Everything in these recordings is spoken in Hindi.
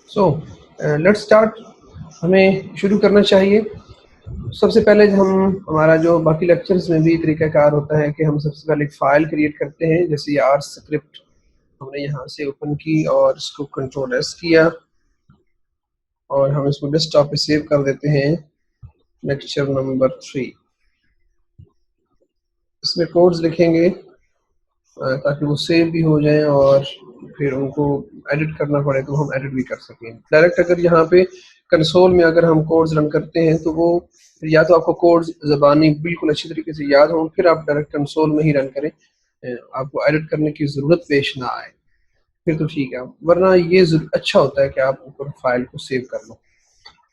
So let's start. हमें शुरू करना चाहिए। सबसे पहले हम हमारा जो बाकी लेक्चर्स में भी तरीक़ाकार होता है कि हम सबसे पहले एक फ़ाइल क्रिएट करते हैं, जैसे ये आर स्क्रिप्ट हमने यहाँ से ओपन की और इसको कंट्रोल एस किया और हम इसको डेस्कटॉप पे सेव कर देते हैं। लेक्चर नंबर 3 इसमें कोड्स लिखेंगे ताकि वो सेव भी हो जाएं और फिर उनको एडिट करना पड़े तो हम एडिट भी कर सकें। डायरेक्ट अगर यहाँ पे कंसोल में अगर हम कोड्स रन करते हैं तो वो या तो आपको कोड्स ज़बानी बिल्कुल अच्छी तरीके से याद हों, फिर आप डायरेक्ट कंसोल में ही रन करें, आपको एडिट करने की ज़रूरत पेश ना आए, फिर तो ठीक है, वरना ये अच्छा होता है कि आप ऊपर फाइल को सेव कर लो।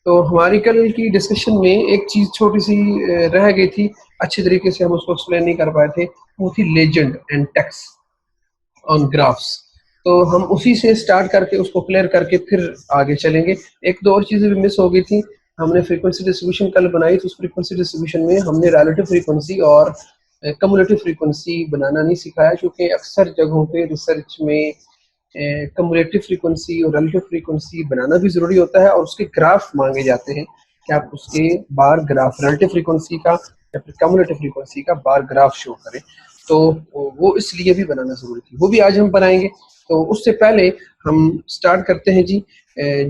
तो हमारी कल की डिस्कशन में एक चीज़ छोटी सी रह गई थी, अच्छी तरीके से हम उसको एक्सप्लेन नहीं कर पाए थे, वो थी legend and text on graphs. तो हम उसी से स्टार्ट करके उसको क्लियर करके फिर आगे चलेंगे। एक दो और चीज़ें भी मिस हो गई थी। हमने फ्रीक्वेंसी डिस्ट्रीब्यूशन कल बनाई, तो उस फ्रीक्वेंसी डिस्ट्रीब्यूशन में हमने रिलेटिव फ्रीक्वेंसी और कम्युलेटिव फ्रीक्वेंसी बनाना नहीं सिखाया, क्योंकि अक्सर जगहों पे रिसर्च में कम्युलेटिव फ्रीक्वेंसी और रिलेटिव फ्रीक्वेंसी बनाना भी ज़रूरी होता है और उसके ग्राफ मांगे जाते हैं कि आप उसके बार ग्राफ रिलेटिव फ्रीक्वेंसी का या फिर कम्युलेटिव फ्रीक्वेंसी का बार ग्राफ शो करें। तो वो इसलिए भी बनाना ज़रूरी थी, वो भी आज हम बनाएंगे। तो उससे पहले हम स्टार्ट करते हैं जी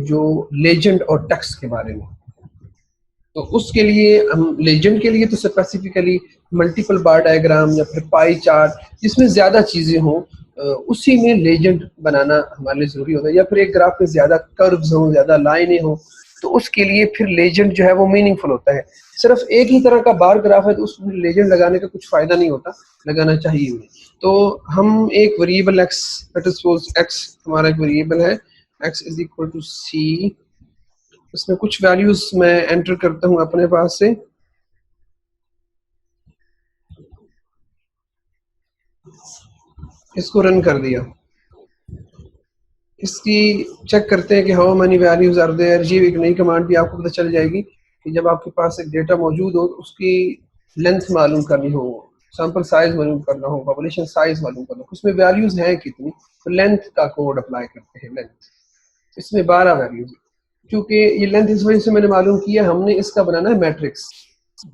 जो लेजेंड और टेक्स्ट के बारे में। तो उसके लिए हम लेजेंड के लिए तो स्पेसिफिकली मल्टीपल बार डायग्राम या फिर पाई चार्ट जिसमें ज़्यादा चीज़ें हों, उसी में लेजेंड बनाना हमारे लिए ज़रूरी होता है, या फिर एक ग्राफ में ज़्यादा कर्व्स हों, ज़्यादा लाइनें हों, तो उसके लिए फिर लेजेंड जो है वो मीनिंगफुल होता है। सिर्फ एक ही तरह का बार ग्राफ है तो उसमें लेजेंड लगाने का कुछ फ़ायदा नहीं होता, लगाना चाहिए नहीं। तो हम एक variable x, late us suppose x हमारा एक वेरिएबल है, एक्स इज इक्वल टू सी, इसमें कुछ वैल्यूज मैं एंटर करता हूं अपने पास से। इसको रन कर दिया, इसकी चेक करते हैं कि how many values are there. ये एक नई कमांड भी आपको पता चल जाएगी कि जब आपके पास एक डेटा मौजूद हो तो उसकी लेंथ मालूम करनी हो, सैंपल साइज मालूम करना हो, पॉपुलेशन साइज मालूम करना हो, उसमें वैल्यूज हैं कितनी, तो लेंथ का कोड अप्लाई करते हैं। लेंथ इसमें 12 वैल्यूज, क्योंकि ये लेंथ इस वजह से मैंने मालूम किया, हमने इसका बनाना है मैट्रिक्स।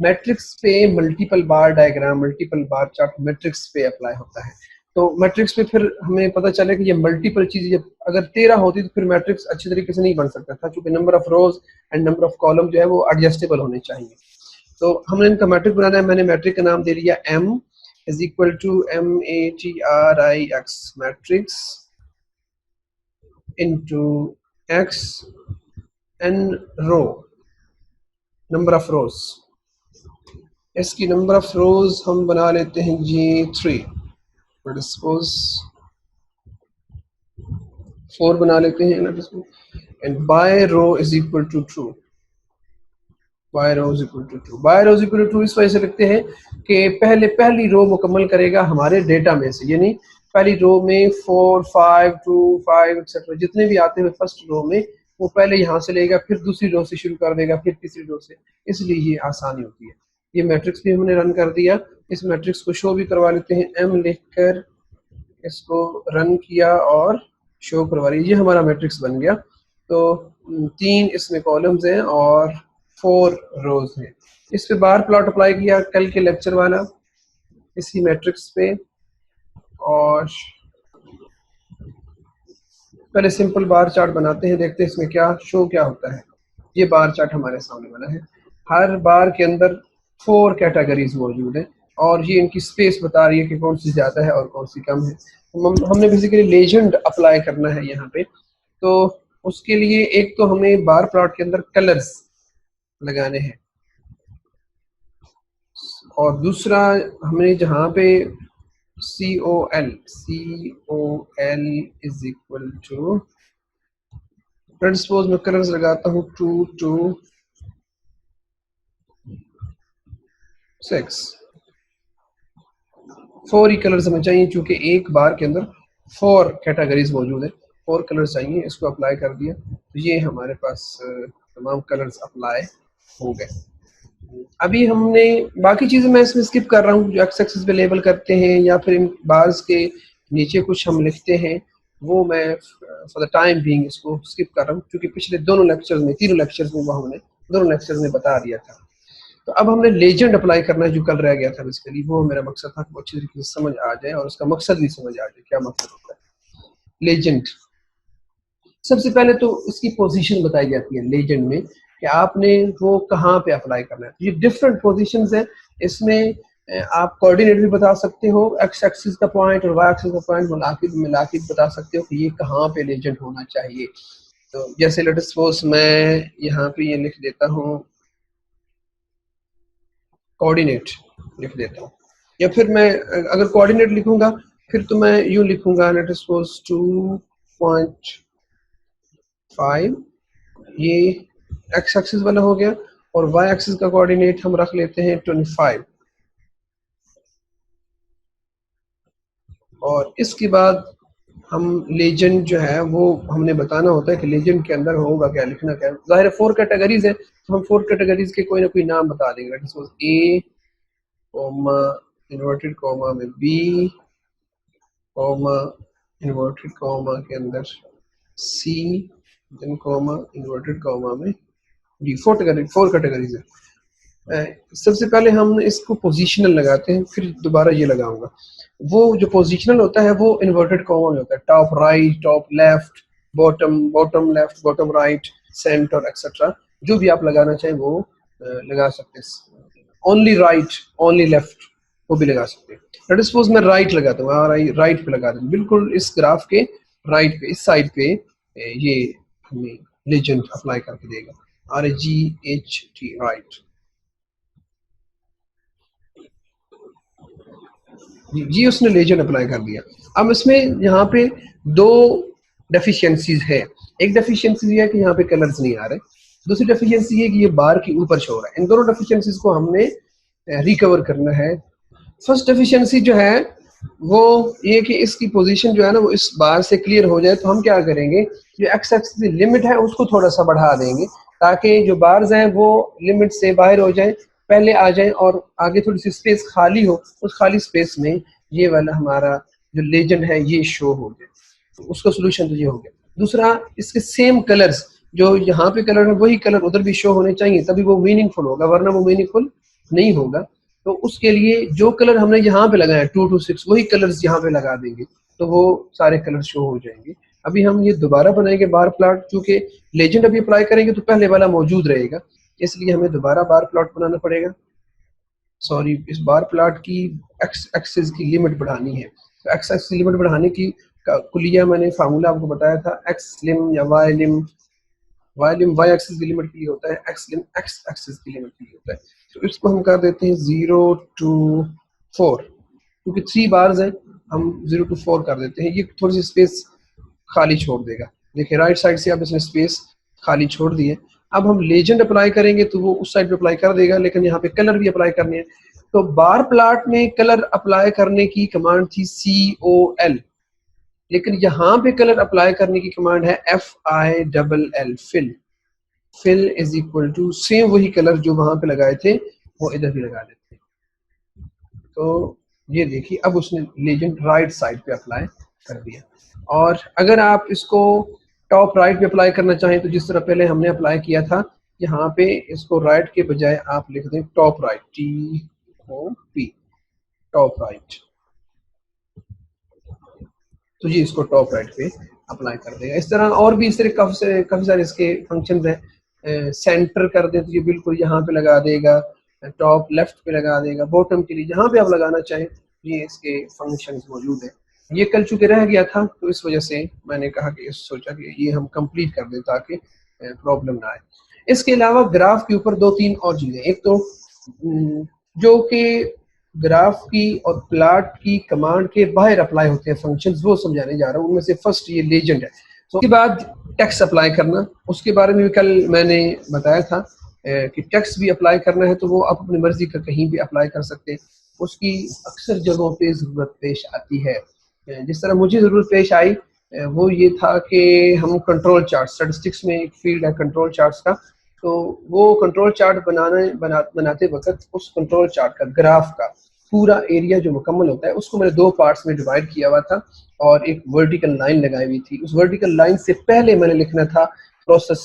मैट्रिक्स पे multiple bar diagram, multiple bar chart matrix पे अप्लाई होता है। तो मैट्रिक्स पे फिर हमें पता चले कि ये मल्टीपल चीज़ जब अगर 13 होती तो फिर मैट्रिक्स अच्छी तरीके से नहीं बन सकता था, क्योंकि number of rose and number of column जो है वो एडजस्टेबल होने चाहिए। तो हमने इनका मैट्रिक बनाना है, मैंने मैट्रिक का नाम दे दिया m is equal to matrix matrix into x n row, number of rows. इसकी नंबर ऑफ रोज हम बना लेते हैं जी 3, बट सपोज 4 बना लेते हैं, and by row is equal to true. By row is equal to true, by row is equal to true इस वजह से लिखते हैं कि पहली रो मुकम्मल करेगा हमारे डेटा में से, यानी पहली रो में 4 5 2 5 एक्सेट्रा जितने भी आते हैं फर्स्ट रो में वो पहले यहाँ से लेगा, फिर दूसरी रो से शुरू कर देगा, फिर तीसरी रो से, इसलिए ये आसानी होती है। ये मैट्रिक्स भी हमने रन कर दिया, इस मैट्रिक्स को शो भी करवा लेते हैं, m लिखकर इसको रन किया और शो करवा लिया, ये हमारा मैट्रिक्स बन गया। तो 3 इसमें कॉलम्स हैं और 4 रोज हैं। इस पे बार प्लॉट अप्लाई किया कल के लेक्चर वाला इसी मैट्रिक्स पे, और पहले सिंपल बार चार्ट बनाते हैं, देखते हैं इसमें क्या शो क्या होता है। ये बार चार्ट हमारे सामने बना है, हर बार के अंदर 4 कैटेगरीज मौजूद हैं और ये इनकी स्पेस बता रही है कि कौन सी ज़्यादा है और कौन सी कम है। हमने बेसिकली लेजेंड अप्लाई करना है यहाँ पे, तो उसके लिए एक तो हमें बार प्लॉट के अंदर कलर्स लगाने हैं, और दूसरा हमने जहाँ पे COL is equal to, suppose मैं कलर्स लगाता हूँ 2 2 6, 4 ही कलर्स हमें चाहिए, चूंकि एक बार के अंदर 4 कैटेगरीज मौजूद है, 4 कलर्स चाहिए। इसको अप्लाई कर दिया तो ये हमारे पास तमाम कलर्स अप्लाई हो गए। अभी हमने बाकी चीज़ें मैं इसमें स्किप कर रहा हूँ, जो एक्स एक्सिस पे लेबल करते हैं या फिर इन बार्स के नीचे कुछ हम लिखते हैं, वो मैं फॉर द टाइम बीइंग इसको स्किप कर रहा हूँ, क्योंकि पिछले तीनों लेक्चर्स में वो हमने दोनों लेक्चर्स में बता दिया था। तो अब हमने लेजेंड अप्लाई करना है, जो कल रह गया था बेसिकली, वो मेरा मकसद था कि वो अच्छी तरीके से समझ आ जाए और उसका मकसद भी समझ आ जाए, क्या मकसद होता है लेजेंड। सबसे पहले तो इसकी पोजीशन बताई जाती है लेजेंड में कि आपने वो कहाँ पे अप्लाई करना है। ये डिफरेंट पोजीशंस है, इसमें आप कोऑर्डिनेट भी बता सकते हो, एक्स एक्सिस का पॉइंट और वाई एक्सिस का पॉइंट मिला के बता सकते हो कि ये कहाँ पे लेजेंड होना चाहिए। तो जैसे लेट अस सपोज मैं यहाँ पे ये लिख देता हूँ कोऑर्डिनेट, लिख देता हूँ, या फिर मैं अगर कोऑर्डिनेट लिखूंगा फिर तो मैं यूं लिखूंगा लेट अस सपोज 2.5, ये एक्स एक्सिस वाला हो गया, और वाई एक्सिस का कोऑर्डिनेट हम रख लेते हैं 25। और इसके बाद हम लेजेंड जो है वो हमने बताना होता है कि लेजेंड के अंदर होगा क्या, लिखना क्या है। ज़ाहिर है 4 कैटेगरीज है, तो हम 4 कैटेगरीज के कोई ना कोई नाम बता देंगे। लेट अस सपोज ए कॉमा इन्वर्टेड कॉमा में बी कॉमा इन्वर्टेड कॉमा के अंदर सी, देन कॉमा इन्वर्टेड कॉमा में डी। 4 कैटेगरीज है। सबसे पहले हम इसको पोजिशनल लगाते हैं, फिर दोबारा ये लगाऊंगा। वो जो पोजिशनल होता है वो इन्वर्टेड कॉमा में होता है, top right, top left, bottom, bottom left, bottom right, centre etcetera, जो भी आप लगाना चाहें वो लगा सकते हैं। ओनली राइट, ओनली लेफ्ट, वो भी लगा सकते हैं। लेट अस सपोज मैं राइट लगाता हूँ, राइट पे लगा दूँ, बिल्कुल इस ग्राफ के राइट पे, इस साइड पे ये हमें लेजेंड अप्लाई करके देगा, RGHT राइट। जी उसने लेजेंड अप्लाई कर दिया। अब इसमें यहाँ पे 2 डेफिशिएंसीज है। एक डेफिशिएंसी ये है कि यहाँ पे कलर्स नहीं आ रहे, दूसरी डेफिशिएंसी ये कि ये बार की ऊपर शो हो रहा है। इन दोनों डेफिशिएंसीज को हमने रिकवर करना है। फर्स्ट डेफिशिएंसी जो है वो ये कि इसकी पोजीशन जो है ना वो इस बार से क्लियर हो जाए, तो हम क्या करेंगे, जो एक्स एक्सिस की लिमिट है उसको थोड़ा सा बढ़ा देंगे, ताकि जो बार्स हैं वो लिमिट से बाहर हो जाए, पहले आ जाए, और आगे थोड़ी सी स्पेस खाली हो, उस खाली स्पेस में ये वाला हमारा जो लेजेंड है ये शो हो जाए। तो उसका सोल्यूशन तो ये हो गया। दूसरा, इसके सेम कलर्स, जो यहाँ पे कलर है वही कलर उधर भी शो होने चाहिए, तभी वो मीनिंगफुल होगा, वरना वो मीनिंगफुल नहीं होगा। तो उसके लिए जो कलर हमने यहाँ पे लगाया 2 to 6 वही कलर्स यहाँ पे लगा देंगे, तो वो सारे कलर शो हो जाएंगे। अभी हम ये दोबारा बनाएंगे बार प्लॉट, क्योंकि लेजेंड अभी अप्लाई करेंगे तो पहले वाला मौजूद रहेगा, इसलिए हमें दोबारा बार प्लॉट बनाना पड़ेगा। सॉरी, इस बार प्लॉट की एक्स एक्सिस की लिमिट बढ़ानी है। तो एक्स एक्सिस की लिमिट बढ़ाने की कुलिया मैंने फार्मूला आपको बताया था, एक्स लिम या वाई लिम। वाई लिम वाई एक्सिस की लिमिट के लिए होता है, एक्स लिम एक्स एक्सिस की लिमिट के लिए होता है। तो इसको हम कर देते हैं 0 to 4, क्योंकि 3 बार्स हैं, हम 0 to 4 कर देते हैं। ये थोड़ी सी स्पेस खाली छोड़ देगा। देखिए राइट साइड से आप इसने स्पेस खाली छोड़ दी है। अब हम लेजेंड अप्लाई करेंगे तो वो उस साइड पे अप्लाई कर देगा, लेकिन यहाँ पे कलर भी अप्लाई करने हैं। तो बार प्लॉट में कलर अप्लाई करने की कमांड थी COL, लेकिन यहाँ पे कलर अप्लाई करने की कमांड है FILL, fill. Fill is equal to same वही कलर जो वहां पे लगाए थे वो इधर भी लगा देते हैं। तो ये देखिए अब उसने लेजेंड राइट साइड पे अप्लाई कर दिया। और अगर आप इसको टॉप राइट पे अप्लाई करना चाहें तो जिस तरह पहले हमने अप्लाई किया था, यहाँ पे इसको राइट के बजाय आप लिख दें top right, TOP, top right. तो ये इसको टॉप राइट पे अप्लाई कर देगा। इस तरह और भी इस तरह काफी सारे इसके फंक्शन हैं। सेंटर कर दे तो ये बिल्कुल यहाँ पे लगा देगा, टॉप लेफ्ट पे लगा देगा, बॉटम के लिए जहाँ पे आप लगाना चाहें ये इसके फंक्शंस मौजूद है। ये कल चूंकि रह गया था तो इस वजह से मैंने कहा कि सोचा कि ये हम कंप्लीट कर दें ताकि प्रॉब्लम ना आए। इसके अलावा ग्राफ के ऊपर 2-3 और चीजें, एक तो जो कि ग्राफ की और प्लॉट की कमांड के बाहर अप्लाई होते हैं फंक्शंस, वो समझाने जा रहा हूँ। उनमें से फर्स्ट ये लेजेंड है। तो उसके बाद टेक्स्ट अप्लाई करना, उसके बारे में भी कल मैंने बताया था कि टेक्स्ट भी अप्लाई करना है तो वो आप अपनी मर्जी का कहीं भी अप्लाई कर सकते हैं। उसकी अक्सर जगहों पे ज़रूरत पेश आती है। जिस तरह मुझे ज़रूरत पेश आई वो ये था कि हम कंट्रोल चार्ट, स्टैटिस्टिक्स में एक फील्ड है कंट्रोल चार्ट्स का, तो वो कंट्रोल चार्ट बनाते वक्त उस कंट्रोल चार्ट का, ग्राफ का पूरा एरिया जो मुकम्मल होता है उसको मैंने 2 पार्ट्स में डिवाइड किया हुआ था और एक वर्टिकल लाइन लगाई हुई थी। उस वर्टिकल लाइन से पहले मैंने लिखना था प्रोसेस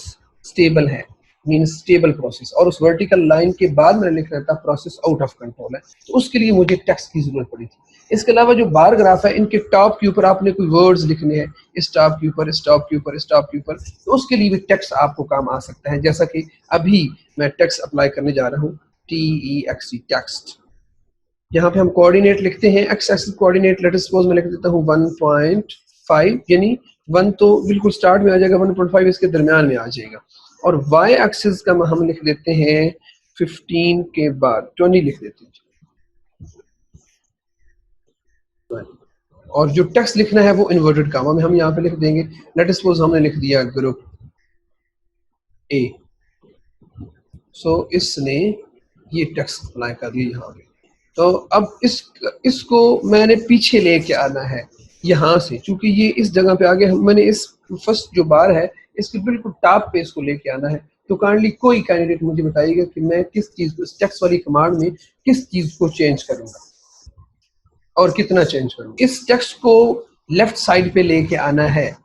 स्टेबल है, मींस स्टेबल प्रोसेस, और उस वर्टिकल लाइन के बाद मैंने लिखना था प्रोसेस आउट ऑफ कंट्रोल है। तो उसके लिए मुझे टेक्स्ट की जरूरत पड़ी थी। इसके अलावा जो बार ग्राफ है, इनके टॉप के ऊपर आपने कोई वर्ड्स लिखने हैं, इस टॉप के ऊपर, इस टॉप के ऊपर, इस टॉप के ऊपर, तो उसके लिए भी टेक्स्ट आपको काम आ सकता है। जैसा कि अभी मैं टेक्स्ट अप्लाई करने जा रहा हूँ, TEXT टेक्स्ट। यहाँ पे हम कोऑर्डिनेट लिखते हैं, x axis coordinate, late us suppose मैं लिख देता हूँ 1.5, यानी 1 तो बिल्कुल स्टार्ट में आ जाएगा, 1.5 इसके दरमियान में आ जाएगा, और वाई एक्सिस का हम लिख देते हैं 15 के बाद 20 लिख देते हैं। और जो टेक्स्ट लिखना है वो इन्वर्टेड कामा में हम यहाँ पे लिख देंगे। लेट अस सपोज हमने लिख दिया ग्रुप ए, सो इसने ये टेक्स्ट अप्लाई कर दिया यहाँ पे। तो अब इसको मैंने पीछे लेके आना है यहाँ से, क्योंकि ये इस जगह पे आगे मैंने इस फर्स्ट जो बार है इसके बिल्कुल टॉप पे इसको लेके आना है। तो काइंडली कोई कैंडिडेट मुझे बताइएगा कि मैं किस चीज को, इस टेक्स्ट वाली कमांड में किस चीज को चेंज करूंगा और कितना चेंज करूंगा। इस टेक्स्ट को लेफ्ट साइड पे लेके आना है।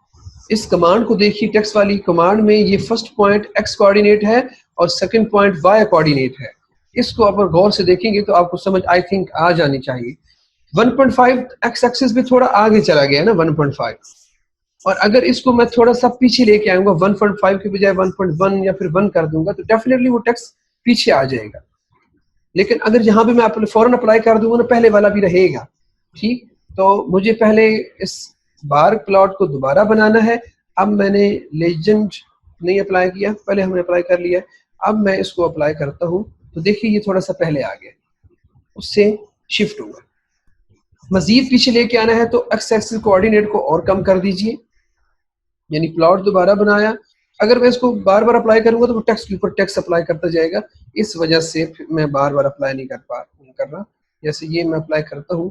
इस कमांड को देखिए, टेक्स्ट वाली कमांड में ये फर्स्ट पॉइंट एक्स कोऑर्डिनेट है और सेकंड पॉइंट वाई कोऑर्डिनेट है। इसको अगर गौर से देखेंगे तो आपको समझ आई थिंक आ जानी चाहिए। 1.5 एक्स एक्सिस भी थोड़ा आगे चला गया ना 1.5, और अगर इसको मैं थोड़ा सा पीछे लेके आऊंगा 1.5 के बजाय 1.1 या फिर 1 कर दूंगा तो डेफिनेटली वो टेक्स्ट पीछे आ जाएगा। लेकिन अगर यहाँ पे मैं फौरन अप्लाई कर दूंगा ना, पहले वाला भी रहेगा। ठीक, तो मुझे पहले इस बार प्लॉट को दोबारा बनाना है। अब मैंने लेजेंड नहीं अप्लाई किया, पहले हमने अप्लाई कर लिया। अब मैं इसको अप्लाई करता हूँ तो देखिए ये थोड़ा सा पहले आ गया, उससे शिफ्ट हुआ। मजीद पीछे लेके आना है तो एक्स एक्सिस कोऑर्डिनेट को और कम कर दीजिए, यानी प्लॉट दोबारा बनाया। अगर मैं इसको बार बार अप्लाई करूंगा तो वो टेक्स्ट के ऊपर टेक्स्ट अप्लाई करता जाएगा, इस वजह से मैं बार बार अप्लाई नहीं कर रहा। जैसे ये मैं अप्लाई करता हूँ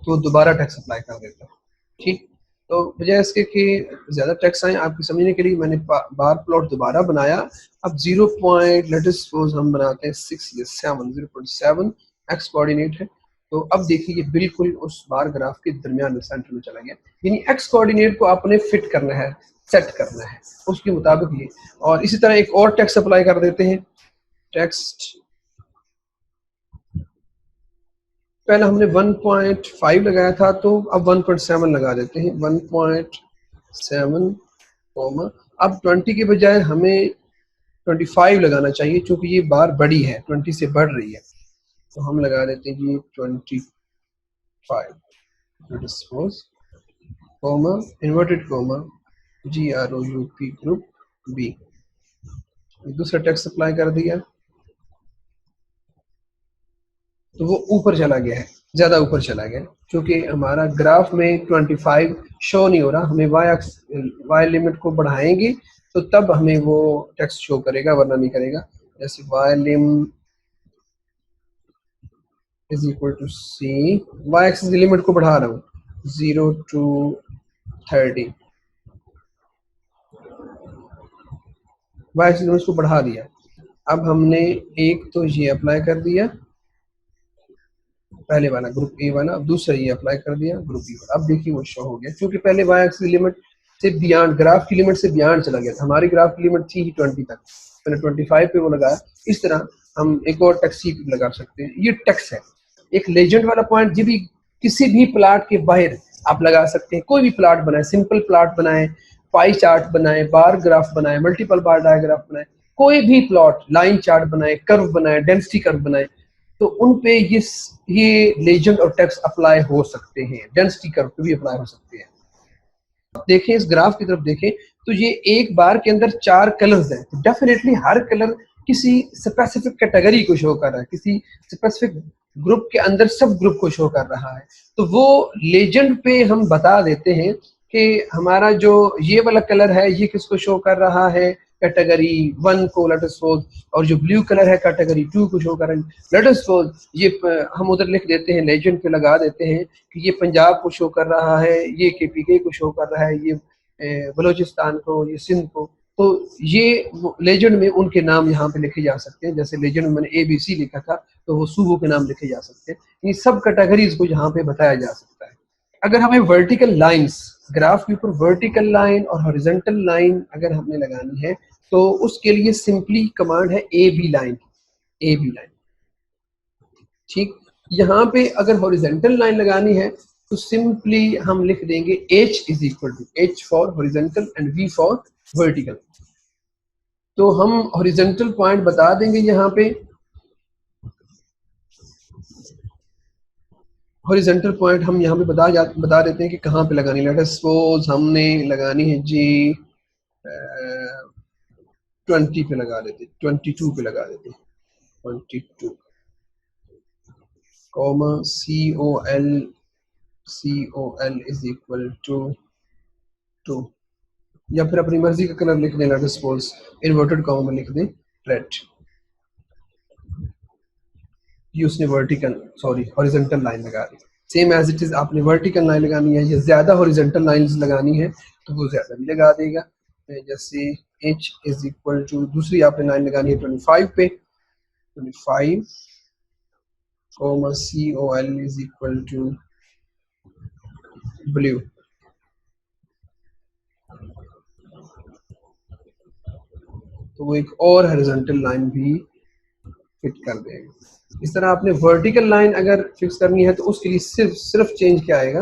तो दोबारा टेक्स्ट अप्लाई कर देता हूँ। ठीक, तो वजह इसके कि ज़्यादा टेक्स्ट आए आपको समझने के लिए मैंने बार प्लॉट दोबारा बनाया। अब 0 पॉइंट लेट अस सपोज हम बनाते हैं 6 या 7, 0.7 एक्स कोऑर्डिनेट है। तो अब देखिए ये बिल्कुल उस बार ग्राफ के दरमियान में सेंटर में चला गया, यानी एक्स कोऑर्डिनेट को आपने फिट करना है, सेट करना है उसके मुताबिक ये। और इसी तरह एक और टेक्स्ट अप्लाई कर देते हैं। टेक्स्ट पहले हमने 1.5 लगाया था तो अब 1.7 लगा देते हैं, 1.7 कॉमा, अब 20 के बजाय हमें 25 लगाना चाहिए क्योंकि ये बार बड़ी है, 20 से बढ़ रही है। तो हम लगा देते हैं G 25 comma inverted comma GROUP group B. दूसरा टेक्स्ट अप्लाई कर दिया तो वो ऊपर चला गया है, ज़्यादा ऊपर चला गया क्योंकि हमारा ग्राफ में 25 शो नहीं हो रहा। हमें वाई लिमिट को बढ़ाएंगे तो तब हमें वो टेक्स्ट शो करेगा, वरना नहीं करेगा। जैसे y lim is equal to c, y axis की लिमिट को बढ़ा रहा हूँ 0 to 30, वाई एक्सिस लिमिट को बढ़ा दिया। अब हमने एक तो ये अप्लाई कर दिया, पहले वाला ग्रुप ए वाला, अब दूसरा ये अप्लाई कर दिया ग्रुप बी वाला। अब देखिए वो शो हो गया क्योंकि पहले वाई एक्सिस लिमिट से बियॉन्ड, ग्राफ की लिमिट से बियॉन्ड चला गया था। हमारी ग्राफ की लिमिट थी ही 20 तक, मैंने 25 पे वो लगाया। इस तरह हम एक और टेक्स्ट लगा सकते हैं। ये टेक्स्ट है एक लेजेंड वाला पॉइंट, जो भी किसी भी प्लाट के बाहर आप लगा सकते हैं। कोई भी प्लाट बनाए, सिंपल प्लाट बनाए, पाई चार्ट बनाए, बार ग्राफ बनाए, मल्टीपल बार डायग्राफ बनाए, कोई भी प्लॉट, लाइन चार्ट बनाए, कर्व बनाए, डेंसिटी कर्व बनाए, तो उन पे ये लेजेंड और टेक्स्ट अप्लाई हो सकते हैं। डेंसिटी कर्व पे भी अप्लाई हो सकते हैं। देखें इस ग्राफ की तरफ देखें तो ये एक बार के अंदर 4 कलर्स हैं, तो डेफिनेटली हर कलर किसी स्पेसिफिक कैटेगरी को शो कर रहा है, किसी स्पेसिफिक ग्रुप के अंदर सब ग्रुप को शो कर रहा है। तो वो लेजेंड पे हम बता देते हैं कि हमारा जो ये वाला कलर है ये किसको शो कर रहा है, कैटेगरी 1 को लेट अस सपोज, और जो ब्लू कलर है कैटेगरी 2 को शो कर रहा है लेट अस सपोज। ये हम उधर लिख देते हैं, लेजेंड पे लगा देते हैं कि ये पंजाब को शो कर रहा है, ये KPK को शो कर रहा है, ये बलूचिस्तान को, ये सिंध को। तो ये लेजेंड में उनके नाम यहाँ पे लिखे जा सकते हैं। जैसे लेजेंड में मैंने ABC लिखा था, तो वो सूबों के नाम लिखे जा सकते हैं। ये सब कैटेगरीज को यहाँ पे बताया जा सकता है। अगर हमें वर्टिकल लाइंस, ग्राफ के ऊपर वर्टिकल लाइन और हॉरिजॉन्टल लाइन अगर हमने लगानी है, तो उसके लिए सिंपली कमांड है AB लाइन, AB लाइन। ठीक, यहाँ पे अगर हॉरिजॉन्टल लाइन लगानी है तो सिंपली हम लिख देंगे H is equal to H for horizontal and V for vertical. तो हम हॉरिजॉन्टल पॉइंट बता देंगे यहाँ पे, हॉरिजॉन्टल पॉइंट हम यहाँ पे बता देते हैं कि कहाँ पे लगानी है। लेट अस सपोज हमने लगानी है जी 20 पे लगा देते, 22 पे लगा देते, 22 comma COL is equal to 2, या फिर अपनी मर्जी का कलर लिख दें। Let us suppose inverted comma में लिख दें रेड। ये उसने वर्टिकल सॉरी हॉरिजॉन्टल लाइन लगा दी। सेम एज इट इज आपने वर्टिकल लाइन लगानी है या ज्यादा हॉरिजॉन्टल लाइंस लगानी है तो वो ज्यादा भी लगा देगा। जैसे H इज इक्वल टू, दूसरी आपने लाइन लगानी है 25 पे, 25 comma COL is equal to blue. तो वो एक और हॉरिजॉन्टल लाइन भी फिट कर देगा। इस तरह आपने वर्टिकल लाइन अगर फिक्स करनी है तो उसके लिए सिर्फ चेंज क्या आएगा,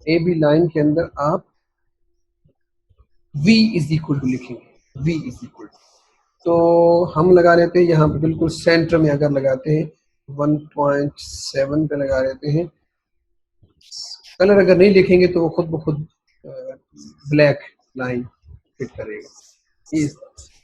AB लाइन के अंदर आप V इज इक्वल टू लिखेंगे, V इज इक्वल टू। तो हम लगा लेते हैं यहाँ पे बिल्कुल सेंटर में, अगर लगाते हैं 1.7 पे लगा लेते हैं। कलर अगर नहीं लिखेंगे तो वो खुद ब खुद ब्लैक लाइन फिट करेगा।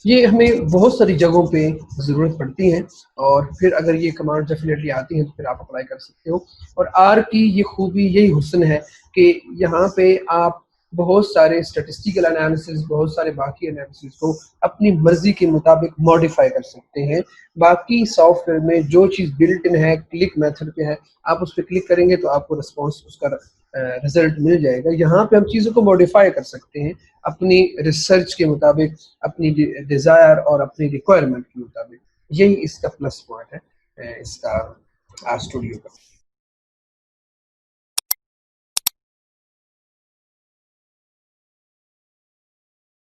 ये हमें बहुत सारी जगहों पे ज़रूरत पड़ती है, और फिर अगर ये कमांड डेफिनेटली आती हैं तो फिर आप अप्लाई कर सकते हो। और आर की ये खूबी, यही हुस्न है कि यहाँ पे आप बहुत सारे स्टैटिस्टिकल एनालिसिस, बहुत सारे बाकी एनालिसिस को अपनी मर्जी के मुताबिक मॉडिफाई कर सकते हैं। बाकी सॉफ्टवेयर में जो चीज़ बिल्ट इन है, क्लिक मेथड पे है, आप उस पर क्लिक करेंगे तो आपको रिस्पॉन्स, उसका रिजल्ट मिल जाएगा। यहाँ पे हम चीज़ों को मॉडिफाई कर सकते हैं अपनी रिसर्च के मुताबिक, अपनी डिज़ायर और अपनी रिक्वायरमेंट के मुताबिक। यही इसका प्लस पॉइंट है इसका RStudio का।